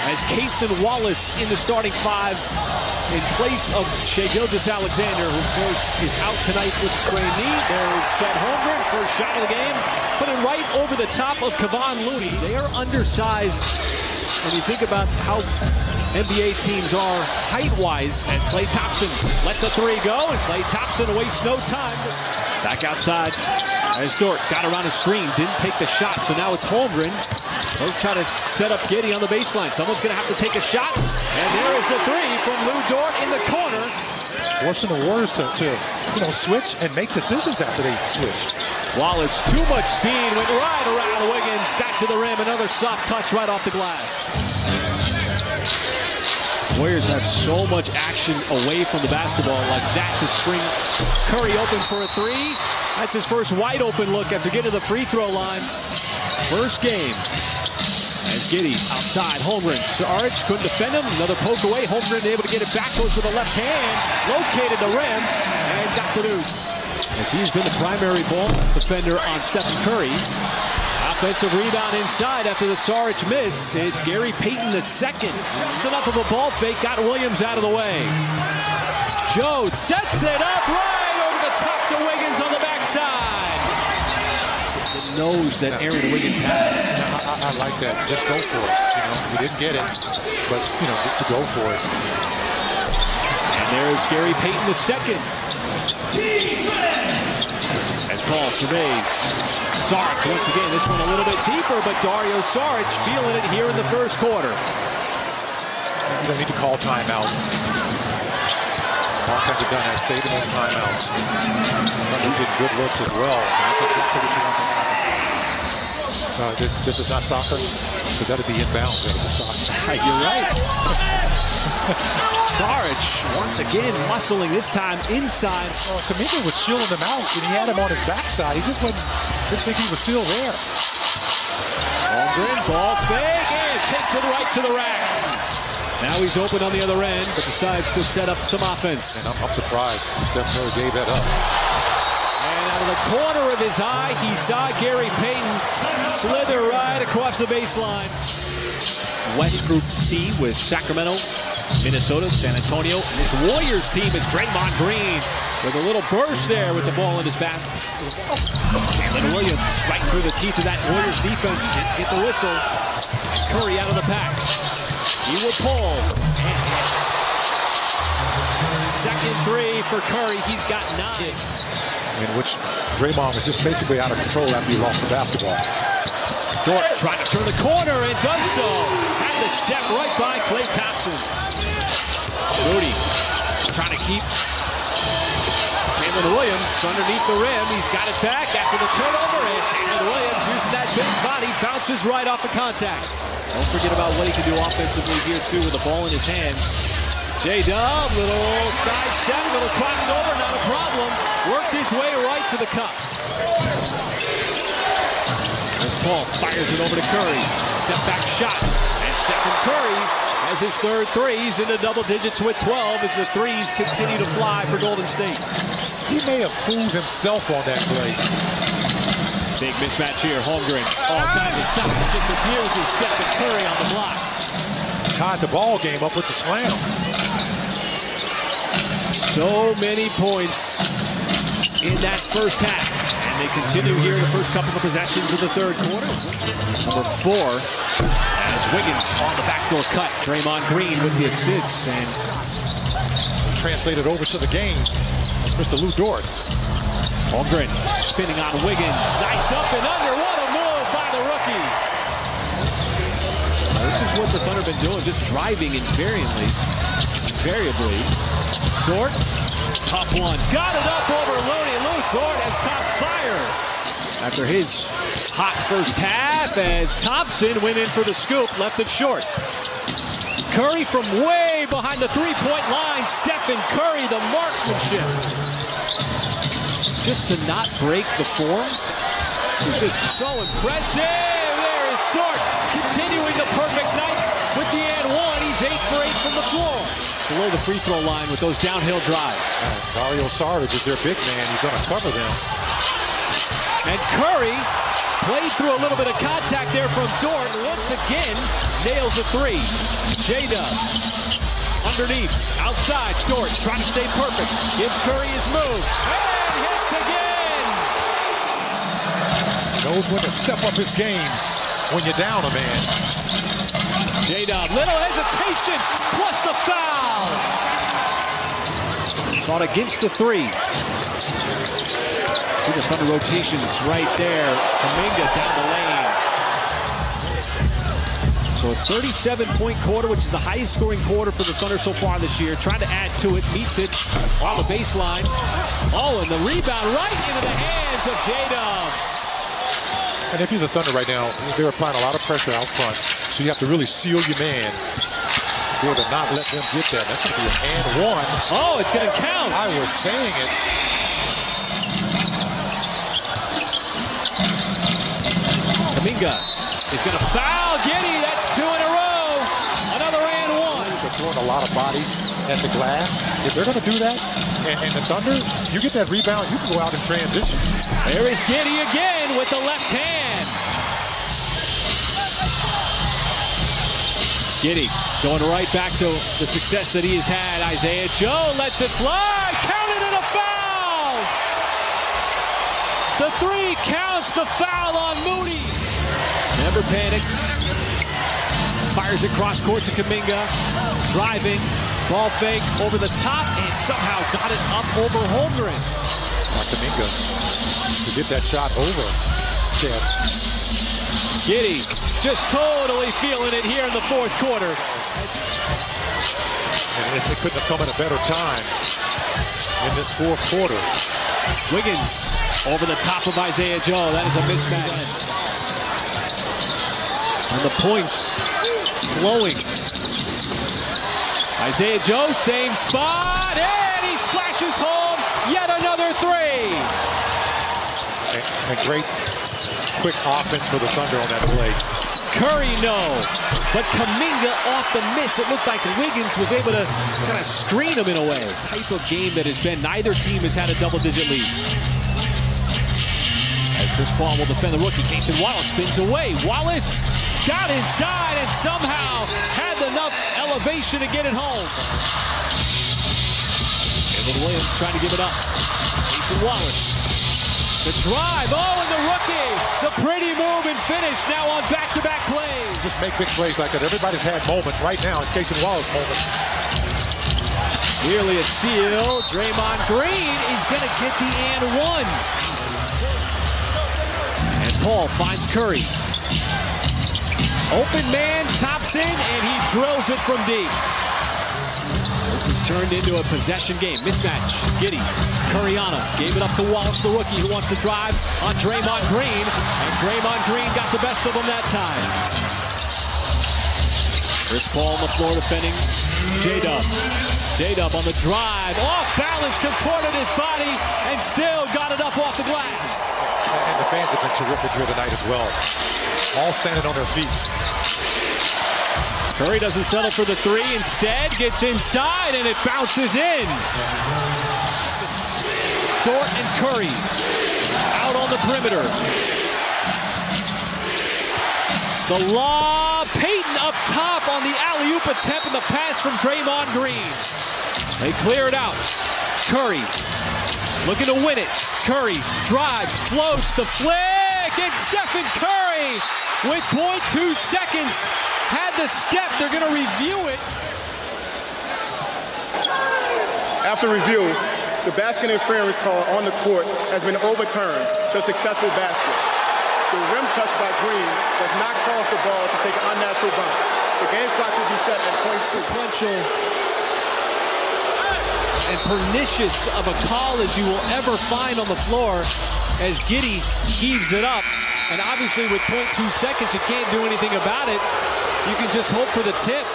as Cason Wallace in the starting five in place of Shai Gilgeous-Alexander, who of course is out tonight with a sprained knee. There's Chet Holmgren, first shot of the game, put it right over the top of Kevon Looney. They are undersized when you think about how NBA teams are height-wise, as Klay Thompson lets a three go, and Klay Thompson wastes no time. Back outside as Dort got around a screen, didn't take the shot, so now it's Holmgren. Both try to set up Giddey on the baseline. Someone's going to have to take a shot, and there is the three from Lou Dort in the corner. Forcing the Warriors to switch and make decisions after they switch. Wallace, too much speed, went right around Wiggins, got to the rim, another soft touch right off the glass. Warriors have so much action away from the basketball like that to spring Curry open for a three. That's his first wide open look after getting to the free throw line. First game. As Giddey outside, Holmgren. Saric couldn't defend him. Another poke away. Holmgren able to get it back. Goes with the left hand. Located the rim and got the deuce. As he's been the primary ball defender on Stephen Curry. Offensive rebound inside after the Saric miss. It's Gary Payton II. Just enough of a ball fake. Got Williams out of the way. Joe sets it up right over the top to Wiggins on the backside. The nose that Aaron Wiggins has. I like that. Just go for it. You didn't get it, but to go for it. And there's Gary Payton II. As Paul surveys. Saric once again. This one a little bit deeper, but Dario Saric feeling it here in the first quarter. They need to call timeout. Offense have done that, saving those timeouts. They're getting good looks as well. That's exactly what you want to happen. This is not soccer, because that would be inbounds. That was soccer. You're right. Saric once again muscling, this time inside. Kuminga was shielding him out, and he had him on his backside. He just didn't think he was still there. Holmgren, ball fake, and takes it right to the rack. Now he's open on the other end, but decides to set up some offense. And I'm surprised Steph Curry gave that up. And out of the corner of his eye, he saw Gary Payton slither right across the baseline. West Group C with Sacramento, Minnesota, San Antonio. And this Warriors team is Draymond Green with a little burst there with the ball in his back. Jalen Williams right through the teeth of that Warriors defense. Get the whistle. Curry out of the pack. He will pull. And second three for Curry. He's got 9. In which Draymond was just basically out of control after he lost the basketball. Dort trying to turn the corner and does so. Had to step right by Klay Thompson. Moody trying to keep Jalen Williams underneath the rim. He's got it back after the turnover, and Jalen Williams using that big body bounces right off the contact. Don't forget about what he can do offensively here too with the ball in his hands. J-Dub, little sidestep, little crossover, not a problem. Worked his way right to the cup. As Paul fires it over to Curry. Step back shot. And Stephen Curry has his third three. He's into double digits with 12 as the threes continue to fly for Golden State. He may have fooled himself on that play. Big mismatch here. Holmgren. All kinds of stuff. Just abuses Stephen Curry on the block. Tied the ball game up with the slam. So many points in that first half. And they continue here in the first couple of possessions of the third quarter. Number 4, as Wiggins on the backdoor cut. Draymond Green with the assists. And translated over to the game. That's Mr. Lou Dort. Holmgren spinning on Wiggins. Nice up and under. What a move by the rookie. Now, this is what the Thunder have been doing, just driving invariably. Dort, tough one. Got it up over Looney. Lou Dort has caught fire after his hot first half as Thompson went in for the scoop, left it short. Curry from way behind the three-point line. Stephen Curry, the marksmanship. Just to not break the form is just so impressive. There is Dort continuing the perfect night with the and one. He's 8 for 8 from the floor. Below the free throw line with those downhill drives. Dario Saric is their big man. He's going to cover them. And Curry played through a little bit of contact there from Dort. Once again, nails a three. J-Dub underneath, outside. Dort trying to stay perfect. Gives Curry his move. And hits again. Knows when to step up his game when you're down a man. J-Dub, little hesitation, plus the foul. Fought against the three. See the Thunder rotations right there. Kuminga down the lane. So a 37-point quarter, which is the highest scoring quarter for the Thunder so far this year. Trying to add to it. Micic on the baseline. Oh, and the rebound right into the hands of J-Dub. And if you're the Thunder right now, they're applying a lot of pressure out front. So you have to really seal your man. Be able to not let them get that. That's going to be an and one. Oh, it's going to count. I was saying it. Kuminga is going to foul Giddey. That's two in a row. Another and one. They're throwing a lot of bodies at the glass. If they're going to do that, and the Thunder, you get that rebound, you can go out in transition. There is Giddey again with the left hand. Giddey going right back to the success that he has had. Isaiah Joe lets it fly. Counted and a foul. The three counts, the foul on Moody. Never panics. Fires it cross court to Kuminga. Driving. Ball fake over the top and somehow got it up over Holmgren. Kuminga to get that shot over Chad. Giddey just totally feeling it here in the fourth quarter. And it couldn't have come at a better time in this fourth quarter. Wiggins over the top of Isaiah Joe. That is a mismatch. And the points flowing. Isaiah Joe, same spot, and he splashes home yet another three. And great quick offense for the Thunder on that play. Curry, no. But Kuminga off the miss. It looked like Wiggins was able to kind of screen him in a way. Type of game that has been. Neither team has had a double-digit lead. As Chris Paul will defend the rookie, Cason Wallace spins away. Wallace got inside and somehow had enough elevation to get it home. Caleb Williams trying to give it up. Cason Wallace. The drive, and the rookie, the pretty move and finish now on back-to-back plays. Just make big plays like that. Everybody's had moments. Right now, it's Cason Wallace's moment. Nearly a steal. Draymond Green is going to get the and one. And Paul finds Curry. Open man, tops in, and he drills it from deep. This has turned into a possession game. Mismatch. Giddey. Curiano gave it up to Wallace, the rookie, who wants to drive on Draymond Green. And Draymond Green got the best of him that time. Chris Paul on the floor defending J-Dub. J-Dub on the drive. Off balance, contorted his body, and still got it up off the glass. And the fans have been terrific here tonight as well. All standing on their feet. Curry doesn't settle for the three. Instead, gets inside, and it bounces in. Dort and Curry out on the perimeter. The lob, Payton up top on the alley-oop attempt, and the pass from Draymond Green. They clear it out. Curry looking to win it. Curry drives, floats, the flick, and Stephen Curry with 0.2 seconds had the step. They're going to review it. After review, the basket interference call on the court has been overturned to a successful basket. The rim touch by Green does not cause the ball to take an unnatural bounce. The game clock will be set at 0.2. Sequential and pernicious of a call as you will ever find on the floor as Giddey heaves it up. And obviously with 0.2 seconds, you can't do anything about it. You can just hope for the tip.